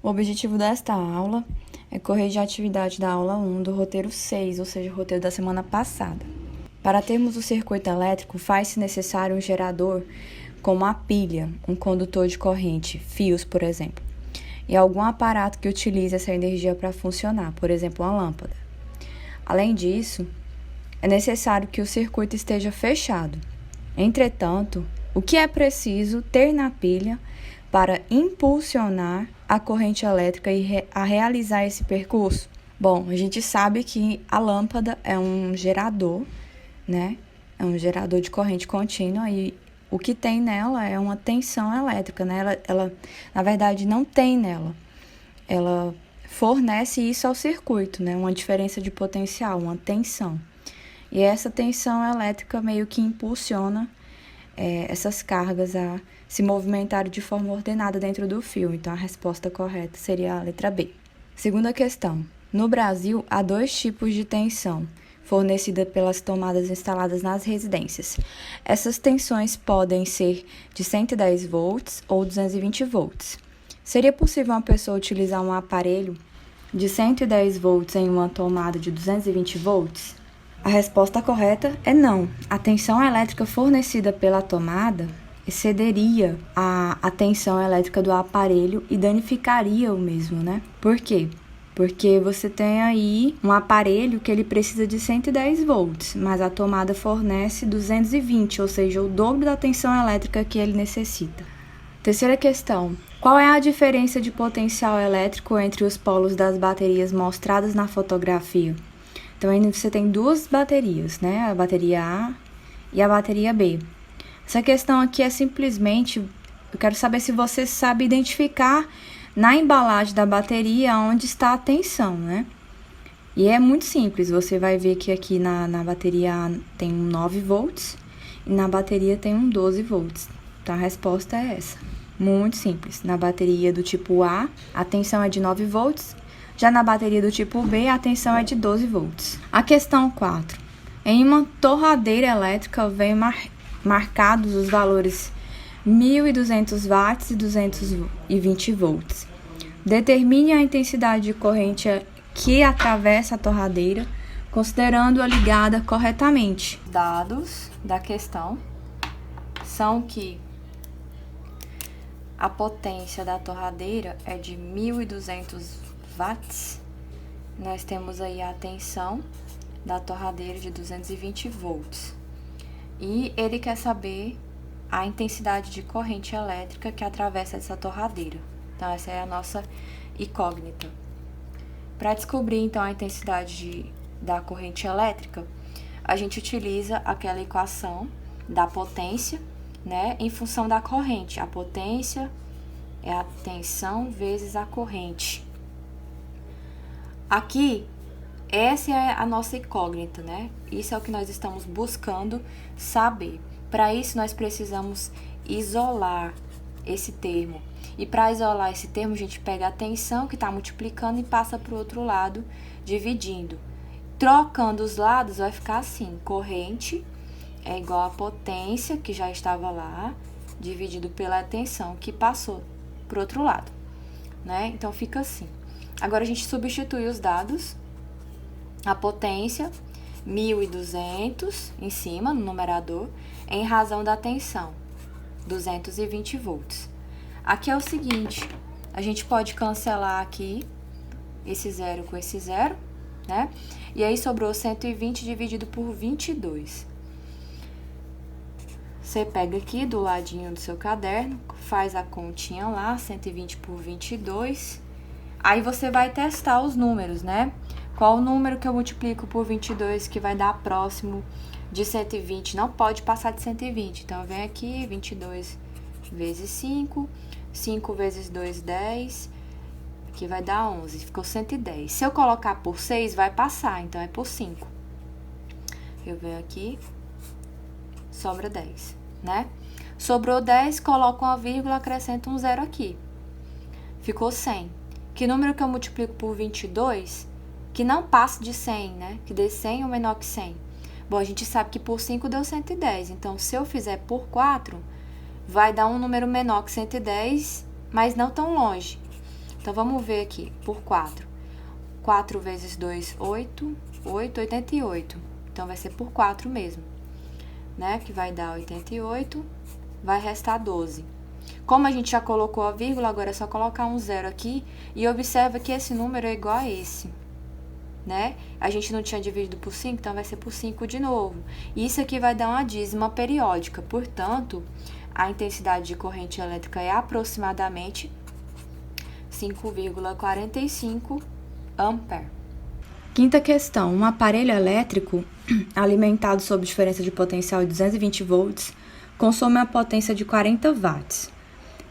O objetivo desta aula é corrigir a atividade da aula 1 do roteiro 6, ou seja, o roteiro da semana passada. Para termos o circuito elétrico, faz-se necessário um gerador como a pilha, um condutor de corrente, fios, por exemplo, e algum aparato que utilize essa energia para funcionar, por exemplo, uma lâmpada. Além disso, é necessário que o circuito esteja fechado. Entretanto, o que é preciso ter na pilha para impulsionar a corrente elétrica e a realizar esse percurso? Bom, a gente sabe que a lâmpada é um gerador, né? É um gerador de corrente contínua e o que tem nela é uma tensão elétrica, né? Ela na verdade, não tem nela. Ela fornece isso ao circuito, né? Uma diferença de potencial, uma tensão. E essa tensão elétrica meio que impulsiona essas cargas a se movimentarem de forma ordenada dentro do fio. Então, a resposta correta seria a letra B. Segunda questão. No Brasil, há 2 tipos de tensão fornecida pelas tomadas instaladas nas residências. Essas tensões podem ser de 110 volts ou 220 volts. Seria possível uma pessoa utilizar um aparelho de 110 volts em uma tomada de 220 volts? A resposta correta é não. A tensão elétrica fornecida pela tomada excederia a tensão elétrica do aparelho e danificaria o mesmo, né? Por quê? Porque você tem aí um aparelho que ele precisa de 110 volts, mas a tomada fornece 220, ou seja, o dobro da tensão elétrica que ele necessita. Terceira questão. Qual é a diferença de potencial elétrico entre os polos das baterias mostradas na fotografia? Então, aí você tem 2 baterias, né? A bateria A e a bateria B. Essa questão aqui é simplesmente, eu quero saber se você sabe identificar na embalagem da bateria onde está a tensão, né? E é muito simples, você vai ver que aqui na bateria A tem um 9 volts e na bateria tem um 12 volts. Então, a resposta é essa. Muito simples. Na bateria do tipo A, a tensão é de 9 volts. Já na bateria do tipo B, a tensão é de 12 volts. A questão 4. Em uma torradeira elétrica, vem marcados os valores 1.200 watts e 220 volts. Determine a intensidade de corrente que atravessa a torradeira, considerando-a ligada corretamente. Dados da questão são que a potência da torradeira é de 1.200 watts. Nós temos aí a tensão da torradeira de 220 volts. E ele quer saber a intensidade de corrente elétrica que atravessa essa torradeira. Então, essa é a nossa incógnita. Para descobrir, então, a intensidade da corrente elétrica, a gente utiliza aquela equação da potência, né, em função da corrente. A potência é a tensão vezes a corrente. Aqui, essa é a nossa incógnita, né? Isso é o que nós estamos buscando saber. Para isso, nós precisamos isolar esse termo. E para isolar esse termo, a gente pega a tensão que está multiplicando e passa para o outro lado, dividindo. Trocando os lados, vai ficar assim: corrente é igual a potência, que já estava lá, dividido pela tensão que passou para o outro lado, né? Então, fica assim. Agora, a gente substitui os dados. A potência, 1.200 em cima, no numerador, em razão da tensão, 220 volts. Aqui é o seguinte, a gente pode cancelar aqui esse zero com esse zero, né? E aí, sobrou 120 dividido por 22. Você pega aqui do ladinho do seu caderno, faz a continha lá, 120 por 22. Aí você vai testar os números, né? Qual o número que eu multiplico por 22 que vai dar próximo de 120? Não pode passar de 120. Então, vem aqui, 22 vezes 5. 5 vezes 2, 10. Aqui vai dar 11. Ficou 110. Se eu colocar por 6, vai passar. Então, é por 5. Eu venho aqui, sobra 10, né? Sobrou 10, coloco uma vírgula, acrescento um zero aqui. Ficou 100. Que número que eu multiplico por 22, que não passe de 100, né? Que dê 100 ou menor que 100. Bom, a gente sabe que por 5 deu 110, então se eu fizer por 4, vai dar um número menor que 110, mas não tão longe. Então, vamos ver aqui, por 4. 4 vezes 2, 8, 88. Então, vai ser por 4 mesmo, né? Que vai dar 88, vai restar 12. Como a gente já colocou a vírgula, agora é só colocar um zero aqui. E observa que esse número é igual a esse, né? A gente não tinha dividido por 5, então vai ser por 5 de novo. Isso aqui vai dar uma dízima periódica, portanto, a intensidade de corrente elétrica é aproximadamente 5,45 ampere. Quinta questão. Um aparelho elétrico alimentado sob diferença de potencial de 220 volts consome a potência de 40 watts.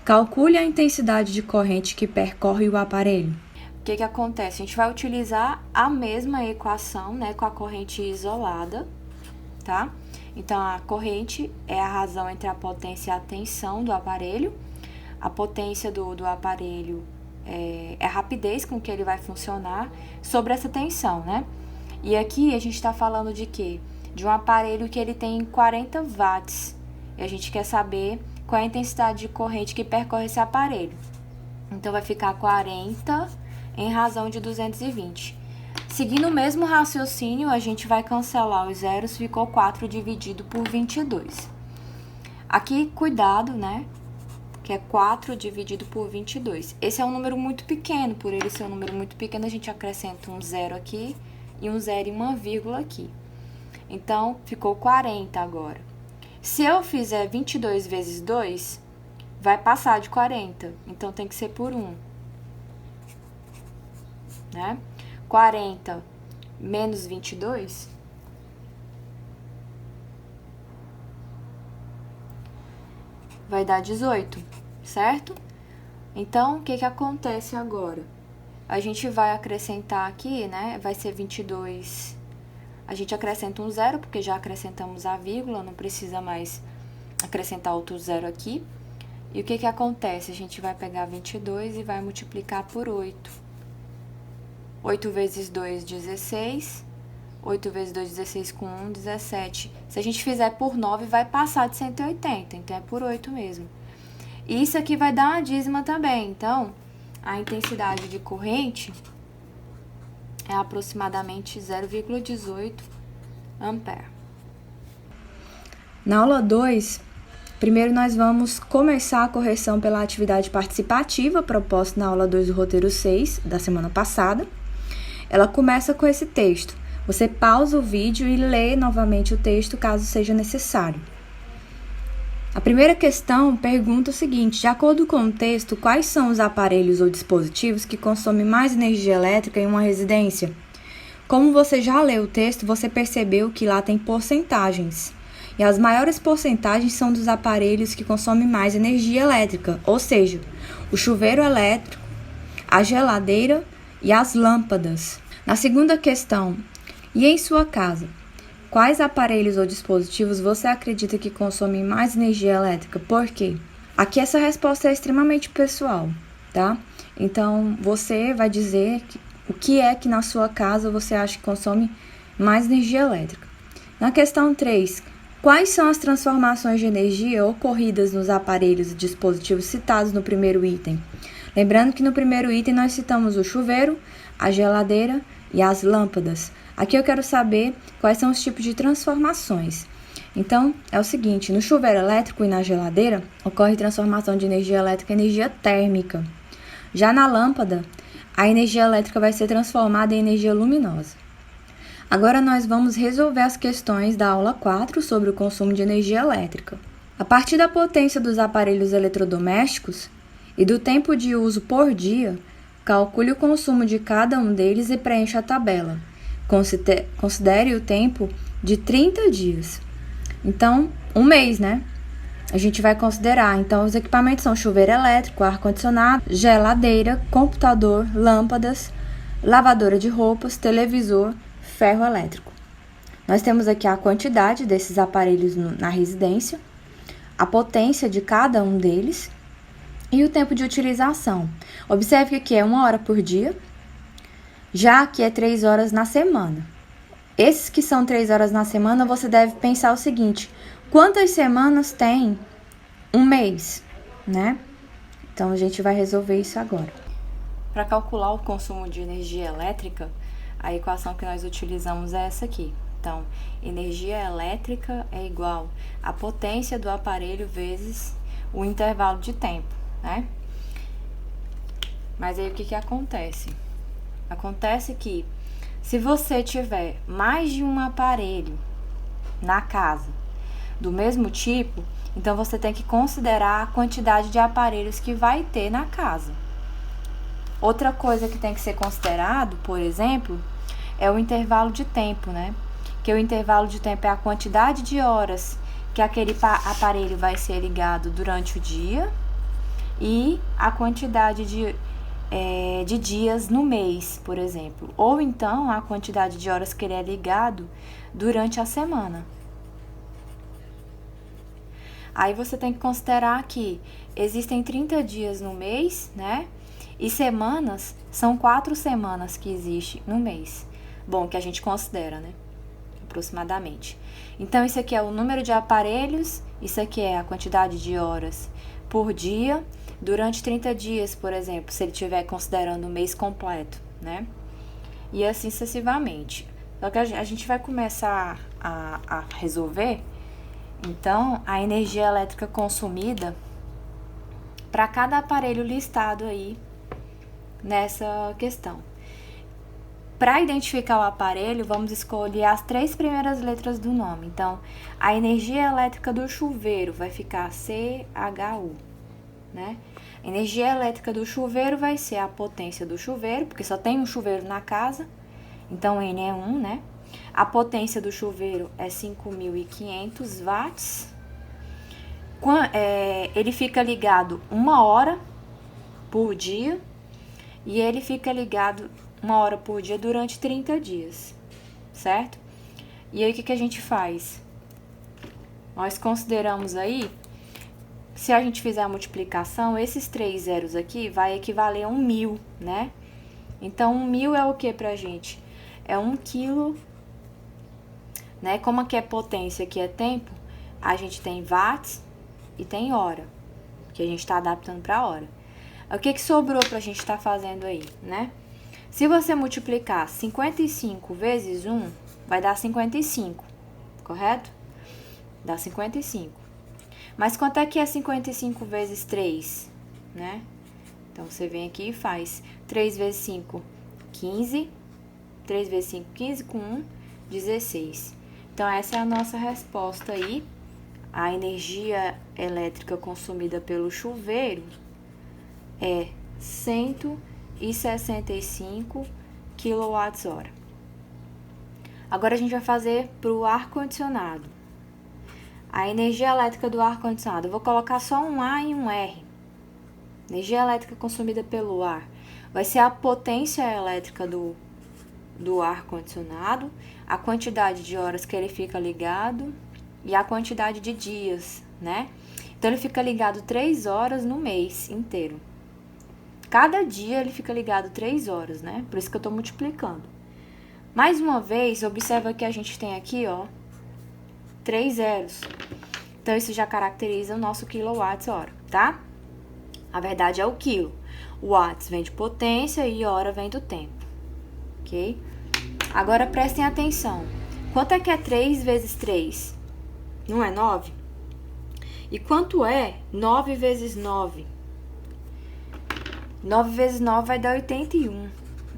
Calcule a intensidade de corrente que percorre o aparelho. O que acontece? A gente vai utilizar a mesma equação, né, com a corrente isolada, tá? Então, a corrente é a razão entre a potência e a tensão do aparelho. A potência do aparelho é a rapidez com que ele vai funcionar sobre essa tensão, né? E aqui a gente está falando de quê? De um aparelho que ele tem 40 watts. E a gente quer saber qual é a intensidade de corrente que percorre esse aparelho. Então, vai ficar 40 em razão de 220. Seguindo o mesmo raciocínio, a gente vai cancelar os zeros, ficou 4 dividido por 22. Aqui, cuidado, né? Que é 4 dividido por 22. Esse é um número muito pequeno, por ele ser um número muito pequeno, a gente acrescenta um zero aqui e um zero e uma vírgula aqui. Então, ficou 40 agora. Se eu fizer 22 vezes 2, vai passar de 40, então tem que ser por 1. Né? 40 menos 22 vai dar 18, certo? Então, o que acontece agora? A gente vai acrescentar aqui, né? Vai ser 22. A gente acrescenta um zero, porque já acrescentamos a vírgula, não precisa mais acrescentar outro zero aqui. E o que acontece? A gente vai pegar 22 e vai multiplicar por 8. 8 vezes 2, 16. 8 vezes 2, 16 com 1, 17. Se a gente fizer por 9, vai passar de 180, então é por 8 mesmo. E isso aqui vai dar uma dízima também, então a intensidade de corrente é aproximadamente 0,18 ampere. Na aula 2, primeiro nós vamos começar a correção pela atividade participativa proposta na aula 2 do roteiro 6 da semana passada. Ela começa com esse texto. Você pausa o vídeo e lê novamente o texto caso seja necessário. A primeira questão pergunta o seguinte: de acordo com o texto, quais são os aparelhos ou dispositivos que consomem mais energia elétrica em uma residência? Como você já leu o texto, você percebeu que lá tem porcentagens. E as maiores porcentagens são dos aparelhos que consomem mais energia elétrica, ou seja, o chuveiro elétrico, a geladeira e as lâmpadas. Na segunda questão, e em sua casa, quais aparelhos ou dispositivos você acredita que consomem mais energia elétrica? Por quê? Aqui essa resposta é extremamente pessoal, tá? Então, você vai dizer o que é que na sua casa você acha que consome mais energia elétrica. Na questão 3, quais são as transformações de energia ocorridas nos aparelhos e dispositivos citados no primeiro item? Lembrando que no primeiro item nós citamos o chuveiro, a geladeira e as lâmpadas. Aqui eu quero saber quais são os tipos de transformações. Então, é o seguinte: no chuveiro elétrico e na geladeira, ocorre transformação de energia elétrica em energia térmica. Já na lâmpada, a energia elétrica vai ser transformada em energia luminosa. Agora nós vamos resolver as questões da aula 4 sobre o consumo de energia elétrica. A partir da potência dos aparelhos eletrodomésticos e do tempo de uso por dia, calcule o consumo de cada um deles e preencha a tabela. Considere o tempo de 30 dias. Então, um mês, né? A gente vai considerar. Então, os equipamentos são chuveiro elétrico, ar-condicionado, geladeira, computador, lâmpadas, lavadora de roupas, televisor, ferro elétrico. Nós temos aqui a quantidade desses aparelhos na residência, a potência de cada um deles e o tempo de utilização. Observe que aqui é 1 hora por dia, já que é 3 horas na semana. Esses que são 3 horas na semana, você deve pensar o seguinte: quantas semanas tem um mês, né? Então, a gente vai resolver isso agora. Para calcular o consumo de energia elétrica, a equação que nós utilizamos é essa aqui. Então, energia elétrica é igual à potência do aparelho vezes o intervalo de tempo, né? Mas aí o que acontece? Acontece que se você tiver mais de um aparelho na casa do mesmo tipo, então você tem que considerar a quantidade de aparelhos que vai ter na casa. Outra coisa que tem que ser considerado, por exemplo, é o intervalo de tempo, né? Que o intervalo de tempo é a quantidade de horas que aquele aparelho vai ser ligado durante o dia e a quantidade de dias no mês, por exemplo. Ou então a quantidade de horas que ele é ligado durante a semana. Aí você tem que considerar que existem 30 dias no mês, né? E semanas, são 4 semanas que existe no mês. Bom, que a gente considera, né? Aproximadamente. Então, isso aqui é o número de aparelhos, isso aqui é a quantidade de horas por dia, durante 30 dias, por exemplo, se ele estiver considerando o mês completo, né? E assim sucessivamente. Só que a gente vai começar a resolver, então, a energia elétrica consumida para cada aparelho listado aí nessa questão. Para identificar o aparelho, vamos escolher as 3 primeiras letras do nome. Então, a energia elétrica do chuveiro vai ficar CHU, né? A energia elétrica do chuveiro vai ser a potência do chuveiro, porque só tem um chuveiro na casa, então N é 1, né? A potência do chuveiro é 5.500 watts. Ele fica ligado 1 hora por dia e ele fica ligado 1 hora por dia durante 30 dias, certo? E aí o que a gente faz? Nós consideramos aí, se a gente fizer a multiplicação, esses 3 zeros aqui vai equivaler a 1.000, né? Então 1.000 é o que pra gente? É 1 quilo, né? Como aqui é potência, aqui é tempo, a gente tem watts e tem hora, que a gente está adaptando para hora. O que sobrou para a gente estar fazendo aí, né? Se você multiplicar 55 vezes 1, vai dar 55, correto? Dá 55. Mas quanto é que é 55 vezes 3, né? Então, você vem aqui e faz 3 vezes 5, 15. 3 vezes 5, 15 com 1, 16. Então, essa é a nossa resposta aí. A energia elétrica consumida pelo chuveiro é 165 kWh. Agora, a gente vai fazer para o ar-condicionado. A energia elétrica do ar-condicionado, eu vou colocar só um A e um R. Energia elétrica consumida pelo ar vai ser a potência elétrica do ar-condicionado, a quantidade de horas que ele fica ligado e a quantidade de dias, né? Então, ele fica ligado 3 horas no mês inteiro. Cada dia ele fica ligado 3 horas, né? Por isso que eu tô multiplicando. Mais uma vez, observa que a gente tem aqui, ó, 3 zeros. Então, isso já caracteriza o nosso quilowatts-hora, tá? A verdade é o quilo. Watts vem de potência e hora vem do tempo, ok? Agora, prestem atenção. Quanto é que é 3 vezes 3? Não é 9? E quanto é 9 vezes 9? 9 vezes 9 vai dar 81.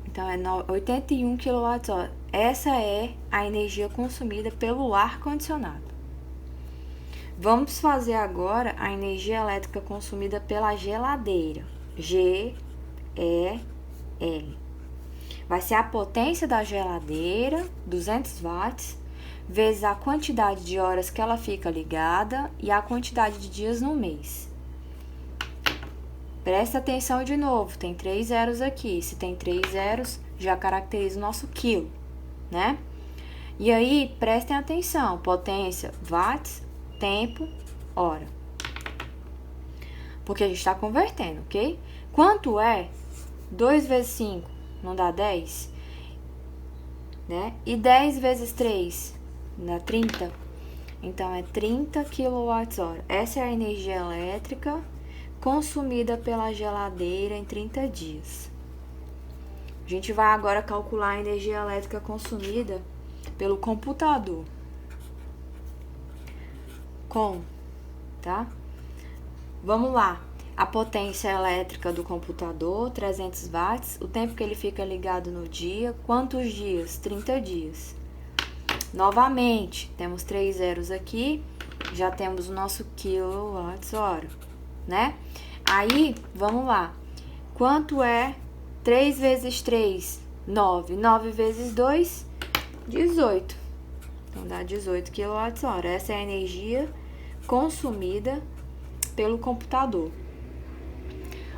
Então, é 81 kWh. Essa é a energia consumida pelo ar-condicionado. Vamos fazer agora a energia elétrica consumida pela geladeira. GEL. Vai ser a potência da geladeira, 200 watts, vezes a quantidade de horas que ela fica ligada e a quantidade de dias no mês. Presta atenção de novo, tem 3 zeros aqui. Se tem 3 zeros, já caracteriza o nosso quilo, né? E aí, prestem atenção, potência, watts, tempo, hora. Porque a gente está convertendo, ok? Quanto é 2 vezes 5? Não dá 10? né? E 10 vezes 3 dá 30. Então, é 30 kWh. Essa é a energia elétrica consumida pela geladeira em 30 dias. A gente vai agora calcular a energia elétrica consumida pelo computador. Tá? Vamos lá. A potência elétrica do computador, 300 watts. O tempo que ele fica ligado no dia. Quantos dias? 30 dias. Novamente, temos 3 zeros aqui. Já temos o nosso kWh, né? Aí, vamos lá. Quanto é 3 vezes 3? 9. 9 vezes 2? 18. Então, dá 18 kWh. Essa é a energia consumida pelo computador.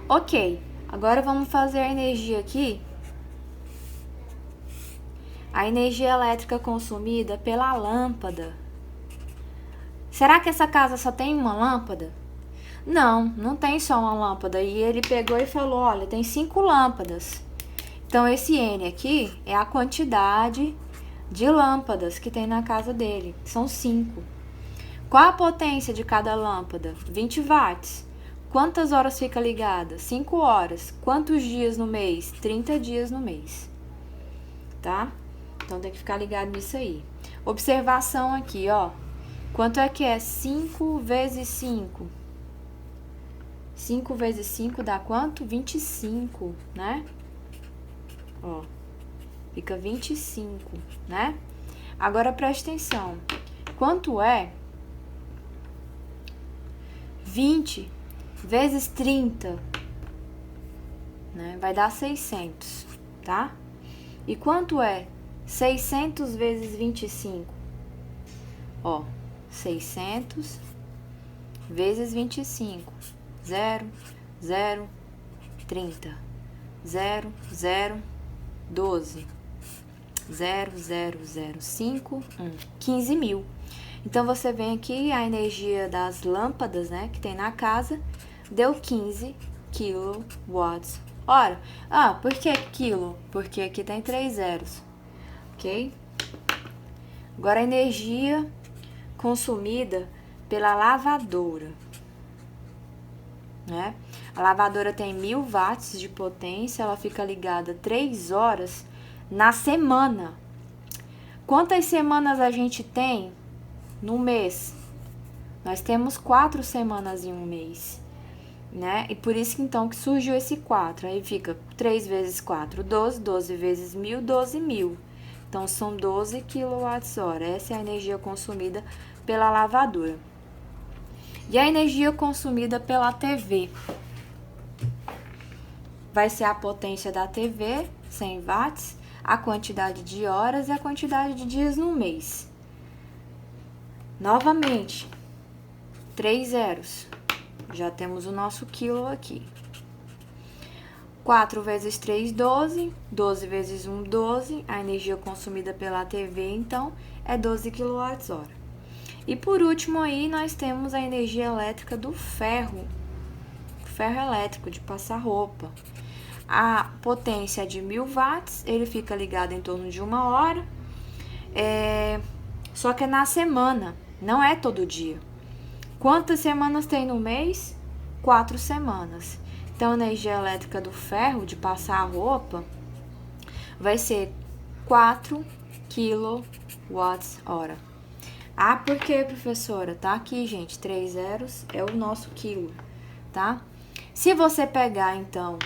Ok, agora vamos fazer a energia aqui. A energia elétrica consumida pela lâmpada. Será que essa casa só tem uma lâmpada? Não, não tem só uma lâmpada. E ele pegou e falou, olha, tem 5 lâmpadas. Então, esse N aqui é a quantidade de lâmpadas que tem na casa dele. São 5. Qual a potência de cada lâmpada? 20 watts. Quantas horas fica ligada? 5 horas. Quantos dias no mês? 30 dias no mês. Tá? Então, tem que ficar ligado nisso aí. Observação aqui, ó. Quanto é que é 5 vezes 5? 5 vezes 5 dá quanto? 25, né? Ó, fica 25, né? Agora, presta atenção. Quanto é 20 vezes 30, né? Vai dar 600, tá? E quanto é 600 vezes 25? Ó, 600 vezes 25. 0, 0, 30. 0, 0, 12. 0, 0, 0, 5, 1. 15 mil. Então, você vem aqui, a energia das lâmpadas, né, que tem na casa, deu 15 kWh. Ah, por que quilo? Porque aqui tem 3 zeros, ok? Agora, a energia consumida pela lavadora, né? A lavadora tem 1000 watts de potência, ela fica ligada 3 horas na semana. Quantas semanas a gente tem no mês? Nós temos 4 semanas em um mês, né? E por isso, então, que surgiu esse 4. Aí fica 3 vezes 4, 12. 12 vezes 1000, 12 mil. Então, são 12 kWh. Essa é a energia consumida pela lavadora. E a energia consumida pela TV? Vai ser a potência da TV, 100 watts, a quantidade de horas e a quantidade de dias no mês. Novamente, 3 zeros. Já temos o nosso quilo aqui. 4 vezes 3, 12. 12 vezes 1, 12. A energia consumida pela TV, então, é 12 kWh. E por último aí, nós temos a energia elétrica do ferro. Ferro elétrico, de passar roupa. A potência é de 1000 watts, ele fica ligado em torno de 1 hora. Só que é na semana, não é todo dia. Quantas semanas tem no mês? 4 semanas. Então, a energia elétrica do ferro, de passar a roupa, vai ser 4 kWh. Ah, por que, professora? Tá aqui, gente, 3 zeros é o nosso quilo, tá? Se você pegar, então,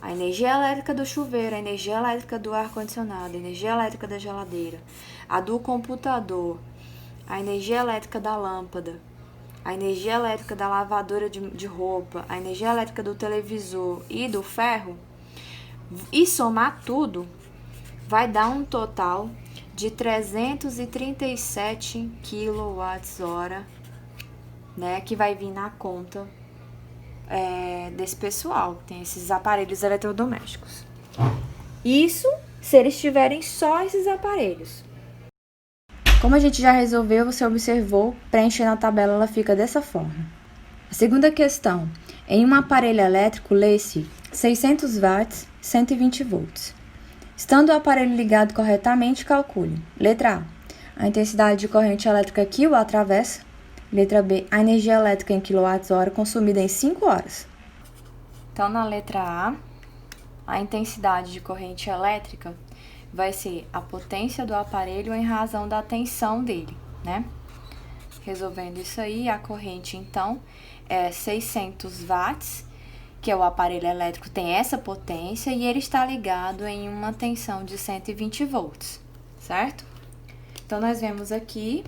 a energia elétrica do chuveiro, a energia elétrica do ar-condicionado, a energia elétrica da geladeira, a do computador, a energia elétrica da lâmpada, a energia elétrica da lavadora de roupa, a energia elétrica do televisor e do ferro, e somar tudo, vai dar um total de 337 kWh, né, que vai vir na conta desse pessoal, que tem esses aparelhos eletrodomésticos. Isso se eles tiverem só esses aparelhos. Como a gente já resolveu, você observou, preenchendo a tabela, ela fica dessa forma. A segunda questão, em um aparelho elétrico, lê-se 600 watts, 120 volts. Estando o aparelho ligado corretamente, calcule. Letra A intensidade de corrente elétrica que o atravessa. Letra B, a energia elétrica em kWh consumida em 5 horas. Então, na letra a intensidade de corrente elétrica vai ser a potência do aparelho em razão da tensão dele, né? Resolvendo isso aí, a corrente, então, é 600 watts, que é o aparelho elétrico tem essa potência e ele está ligado em uma tensão de 120 volts, certo? Então, nós vemos aqui,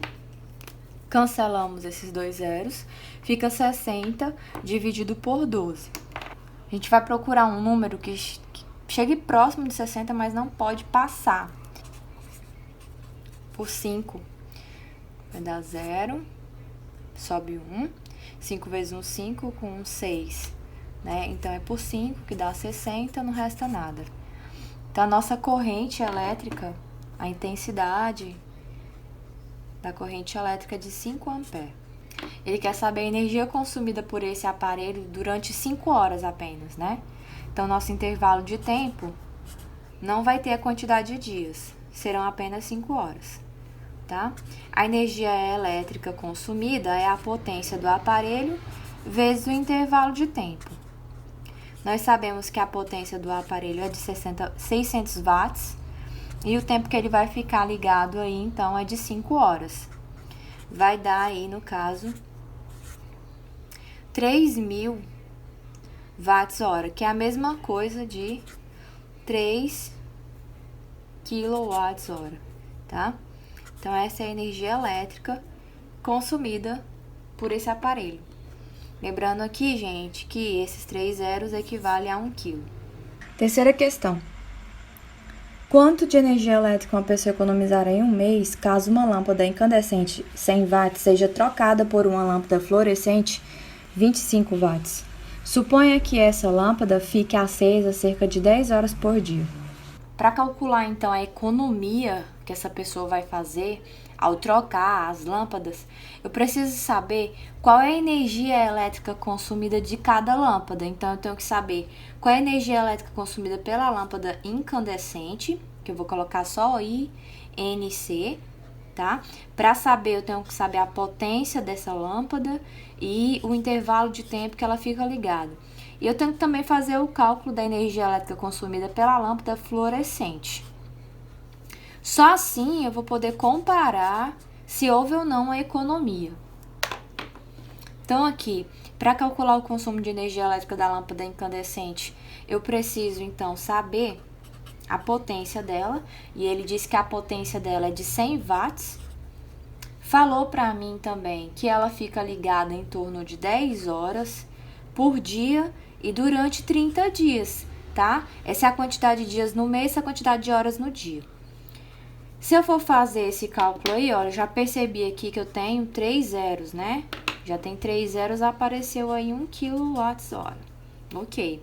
cancelamos esses dois zeros, fica 60 dividido por 12. A gente vai procurar um número que chegue próximo de 60, mas não pode passar. Por 5, vai dar 0, sobe 1. 5 vezes 1, 5, com 1, 6. Né? Então, é por 5, que dá 60, não resta nada. Então, a nossa corrente elétrica, a intensidade da corrente elétrica é de 5 amperes. Ele quer saber a energia consumida por esse aparelho durante 5 horas apenas, né? Então, nosso intervalo de tempo não vai ter a quantidade de dias, serão apenas 5 horas, tá? A energia elétrica consumida é a potência do aparelho vezes o intervalo de tempo. Nós sabemos que a potência do aparelho é de 600 watts e o tempo que ele vai ficar ligado aí, então, é de 5 horas. Vai dar aí, no caso, 3.000 watts-hora, que é a mesma coisa de 3 kWh, tá? Então, essa é a energia elétrica consumida por esse aparelho. Lembrando aqui, gente, que esses 3 zeros equivalem a 1 kg. Terceira questão. Quanto de energia elétrica uma pessoa economizará em um mês caso uma lâmpada incandescente 100 watts seja trocada por uma lâmpada fluorescente 25 watts? Suponha que essa lâmpada fique acesa cerca de 10 horas por dia. Para calcular, então, a economia que essa pessoa vai fazer ao trocar as lâmpadas, eu preciso saber qual é a energia elétrica consumida de cada lâmpada. Então, eu tenho que saber qual é a energia elétrica consumida pela lâmpada incandescente, que eu vou colocar só INC, tá? Para saber, eu tenho que saber a potência dessa lâmpada e o intervalo de tempo que ela fica ligada. E eu tenho que também fazer o cálculo da energia elétrica consumida pela lâmpada fluorescente. Só assim eu vou poder comparar se houve ou não a economia. Então, aqui, para calcular o consumo de energia elétrica da lâmpada incandescente, eu preciso, então, saber a potência dela. E ele disse que a potência dela é de 100 watts. Falou para mim também que ela fica ligada em torno de 10 horas por dia e durante 30 dias, tá? Essa é a quantidade de dias no mês, essa é a quantidade de horas no dia. Se eu for fazer esse cálculo aí, olha, já percebi aqui que eu tenho 3 zeros, né? Já tem 3 zeros, apareceu aí 1 kWh. Ok.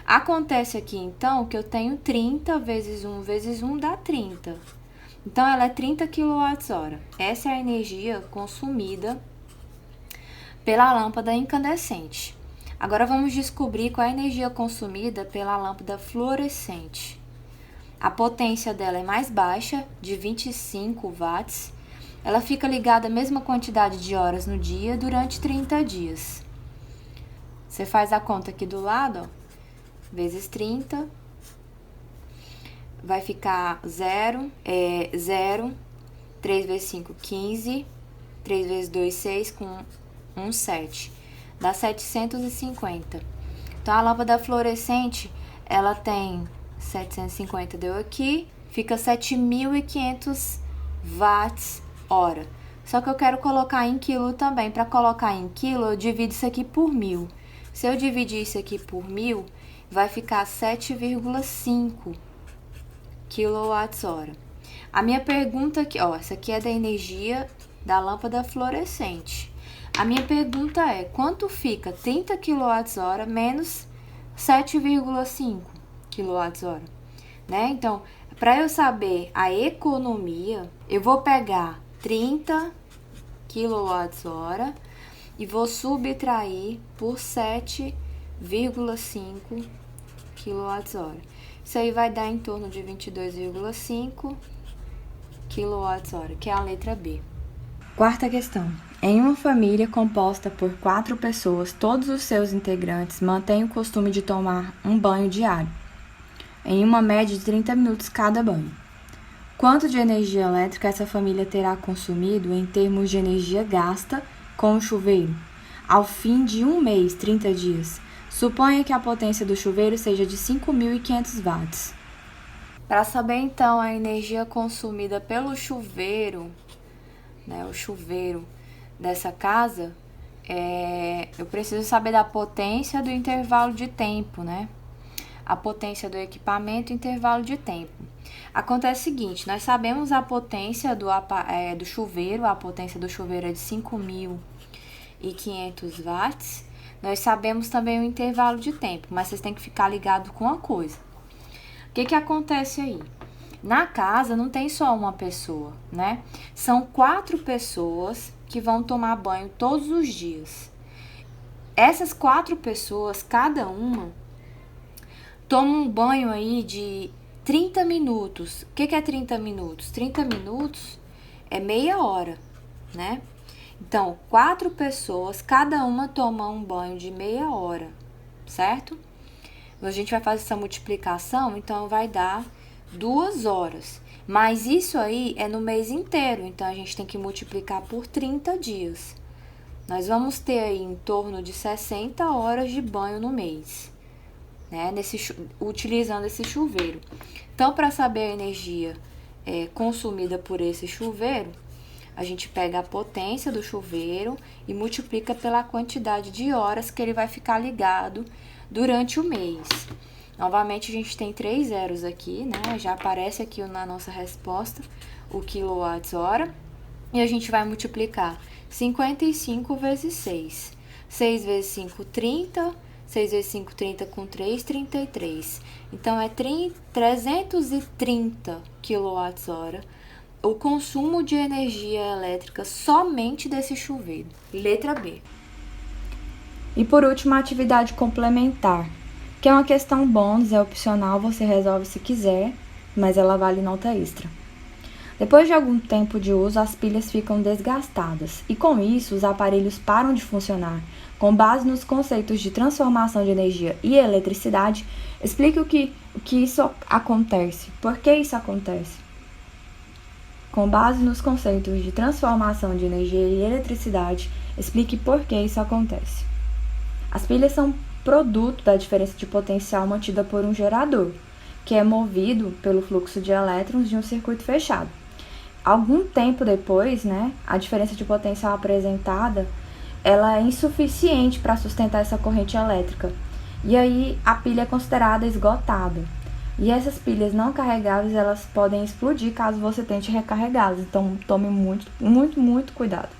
Acontece aqui, então, que eu tenho 30 vezes 1 vezes 1 dá 30. Então, ela é 30 kWh. Essa é a energia consumida pela lâmpada incandescente. Agora, vamos descobrir qual é a energia consumida pela lâmpada fluorescente. A potência dela é mais baixa, de 25 watts. Ela fica ligada a mesma quantidade de horas no dia durante 30 dias. Você faz a conta aqui do lado, ó, vezes 30, vai ficar 0, 3 vezes 5, 15, 3 vezes 2, 6, com 1, 7. Dá 750. Então, a lâmpada fluorescente, ela tem 750, deu aqui, fica 7.500 watts hora. Só que eu quero colocar em quilo também. Para colocar em quilo, eu divido isso aqui por 1.000. Se eu dividir isso aqui por 1.000, vai ficar 7,5 kWh. A minha pergunta aqui, ó, essa aqui é da energia da lâmpada fluorescente. A minha pergunta é, quanto fica 30 kWh menos 7,5 kWh? Né? Então, para eu saber a economia, eu vou pegar 30 kWh e vou subtrair por 7,5 kWh. Isso aí vai dar em torno de 22,5 kWh, que é a letra B. Quarta questão. Em uma família composta por 4 pessoas, todos os seus integrantes mantêm o costume de tomar um banho diário, em uma média de 30 minutos cada banho. Quanto de energia elétrica essa família terá consumido em termos de energia gasta com o chuveiro? Ao fim de um mês, 30 dias, suponha que a potência do chuveiro seja de 5.500 watts. Para saber, então, a energia consumida pelo chuveiro, o chuveiro dessa casa, eu preciso saber da potência do intervalo de tempo, a potência do equipamento e intervalo de tempo. Acontece o seguinte, nós sabemos a potência do chuveiro, a potência do chuveiro é de 5.500 watts. Nós sabemos também o intervalo de tempo, mas vocês têm que ficar ligados com uma coisa. O que acontece aí? Na casa não tem só uma pessoa, São 4 pessoas que vão tomar banho todos os dias. Essas 4 pessoas, cada uma, toma um banho aí de 30 minutos. O que é 30 minutos? 30 minutos é meia hora, Então, 4 pessoas, cada uma toma um banho de meia hora, certo? A gente vai fazer essa multiplicação, então vai dar 2 horas. Mas isso aí é no mês inteiro, então a gente tem que multiplicar por 30 dias. Nós vamos ter aí em torno de 60 horas de banho no mês, utilizando esse chuveiro. Então, para saber a energia consumida por esse chuveiro, a gente pega a potência do chuveiro e multiplica pela quantidade de horas que ele vai ficar ligado durante o mês. Novamente, a gente tem 3 zeros aqui, Já aparece aqui na nossa resposta o quilowatts-hora. E a gente vai multiplicar 55 vezes 6. 6 vezes 5, 30. 6 vezes 5, 30 com 3, 33. Então, é 330 kWh o consumo de energia elétrica somente desse chuveiro. Letra B. E por último, a atividade complementar, que é uma questão bônus, é opcional, você resolve se quiser, mas ela vale nota extra. Depois de algum tempo de uso, as pilhas ficam desgastadas e, com isso, os aparelhos param de funcionar. Com base nos conceitos de transformação de energia e eletricidade, explique o que isso acontece. Por que isso acontece? Com base nos conceitos de transformação de energia e eletricidade, explique por que isso acontece. As pilhas são produto da diferença de potencial mantida por um gerador, que é movido pelo fluxo de elétrons de um circuito fechado. Algum tempo depois, a diferença de potencial apresentada, ela é insuficiente para sustentar essa corrente elétrica. E aí a pilha é considerada esgotada. E essas pilhas não carregáveis, elas podem explodir caso você tente recarregá-las. Então tome muito, muito, muito cuidado.